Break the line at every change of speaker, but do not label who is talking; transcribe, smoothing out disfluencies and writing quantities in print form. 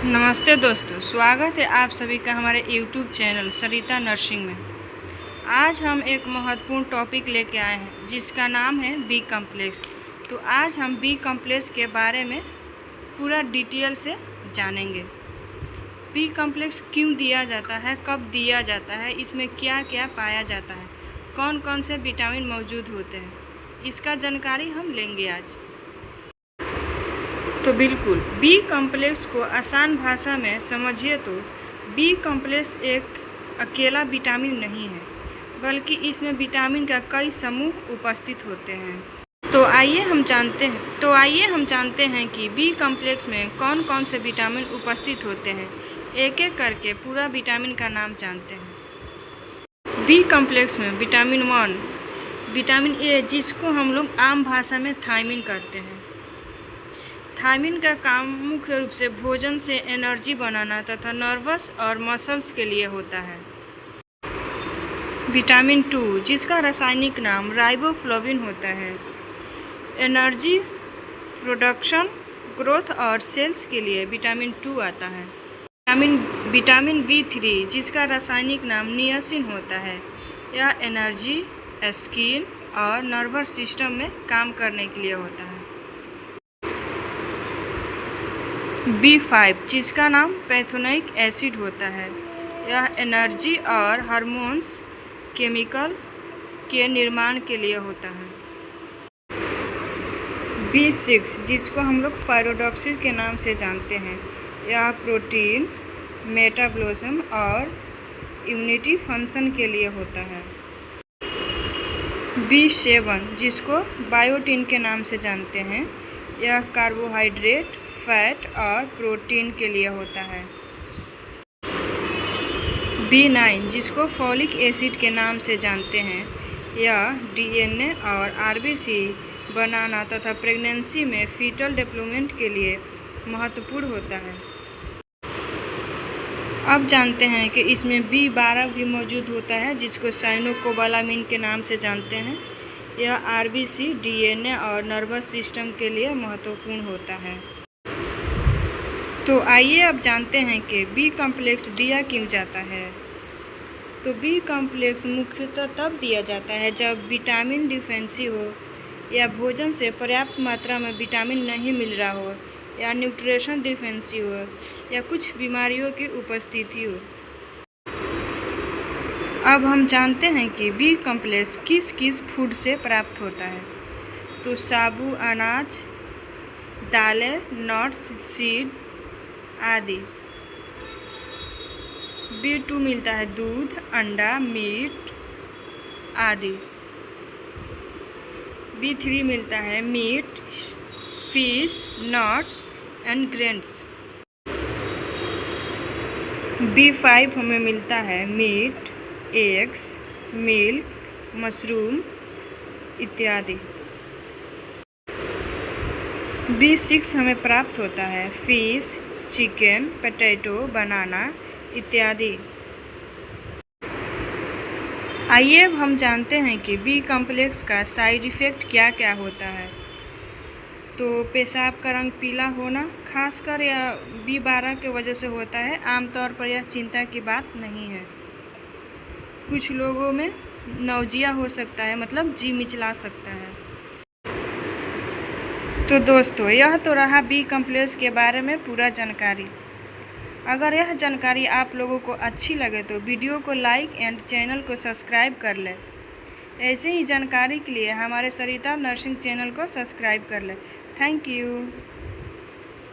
नमस्ते दोस्तों, स्वागत है आप सभी का हमारे YouTube चैनल सरिता नर्सिंग में। आज हम एक महत्वपूर्ण टॉपिक लेके आए हैं जिसका नाम है बी कॉम्प्लेक्स। तो आज हम बी कॉम्प्लेक्स के बारे में पूरा डिटेल से जानेंगे। बी कॉम्प्लेक्स क्यों दिया जाता है, कब दिया जाता है, इसमें क्या क्या पाया जाता है, कौन कौन से विटामिन मौजूद होते हैं, इसका जानकारी हम लेंगे आज। तो बिल्कुल बी कॉम्प्लेक्स को आसान भाषा में समझिए तो बी कॉम्प्लेक्स एक अकेला विटामिन नहीं है, बल्कि इसमें विटामिन का कई समूह उपस्थित होते हैं। तो आइए हम जानते हैं कि बी कॉम्प्लेक्स में कौन कौन से विटामिन उपस्थित होते हैं। एक एक करके पूरा विटामिन का नाम जानते हैं। बी कॉम्प्लेक्स में विटामिन 1 विटामिन ए, जिसको हम लोग आम भाषा में थायमिन कहते हैं। थायमिन का काम मुख्य रूप से भोजन से एनर्जी बनाना तथा नर्वस और मसल्स के लिए होता है। विटामिन 2, जिसका रासायनिक नाम राइबोफ्लाविन होता है, एनर्जी प्रोडक्शन, ग्रोथ और सेल्स के लिए विटामिन 2 आता है। विटामिन B3, जिसका रासायनिक नाम नियासिन होता है, यह एनर्जी, स्किन और नर्वस सिस्टम में काम करने के लिए होता है। B5, जिसका नाम पैथोनिक एसिड होता है, यह एनर्जी और हार्मोन्स केमिकल के निर्माण के लिए होता है। B6, जिसको हम लोग थायरोडॉक्सिन के नाम से जानते हैं, यह प्रोटीन, मेटाबॉलिज्म और इम्यूनिटी फंक्शन के लिए होता है। B7, जिसको बायोटिन के नाम से जानते हैं, यह कार्बोहाइड्रेट, फैट और प्रोटीन के लिए होता है। B9, जिसको फॉलिक एसिड के नाम से जानते हैं, यह DNA और RBC बनाना तथा प्रेगनेंसी में फीटल डेवलपमेंट के लिए महत्वपूर्ण होता है। अब जानते हैं कि इसमें B12 भी मौजूद होता है, जिसको साइनोकोबालामिन के नाम से जानते हैं। यह RBC, DNA और नर्वस सिस्टम के लिए महत्वपूर्ण होता है। तो आइए अब जानते हैं कि बी कॉम्प्लेक्स दिया क्यों जाता है। तो बी कॉम्प्लेक्स मुख्यतः तब दिया जाता है जब विटामिन डिफिशिएंसी हो, या भोजन से पर्याप्त मात्रा में विटामिन नहीं मिल रहा हो, या न्यूट्रिशन डिफिशिएंसी हो, या कुछ बीमारियों की उपस्थिति हो। अब हम जानते हैं कि बी कॉम्प्लेक्स किस किस फूड से प्राप्त होता है। तो साबु अनाज, दालें, नट्स, सीड आदि। B2 मिलता है दूध, अंडा, मीट आदि। B3 मिलता है meat, fish, nuts and grains. B5 हमें मिलता है मीट, एग्स, मिल्क, मशरूम इत्यादि। B6 हमें प्राप्त होता है फिश, चिकन, पोटैटो, बनाना इत्यादि। आइए अब हम जानते हैं कि बी कॉम्प्लेक्स का साइड इफ़ेक्ट क्या क्या होता है। तो पेशाब का रंग पीला होना, खासकर यह B12 के वजह से होता है। आमतौर पर यह चिंता की बात नहीं है। कुछ लोगों में नौजिया हो सकता है, मतलब जी मिचला सकता है। तो दोस्तों, यह तो रहा बी कॉम्प्लेक्स के बारे में पूरा जानकारी। अगर यह जानकारी आप लोगों को अच्छी लगे तो वीडियो को लाइक एंड चैनल को सब्सक्राइब कर लें। ऐसे ही जानकारी के लिए हमारे सरिता नर्सिंग चैनल को सब्सक्राइब कर लें। Thank you.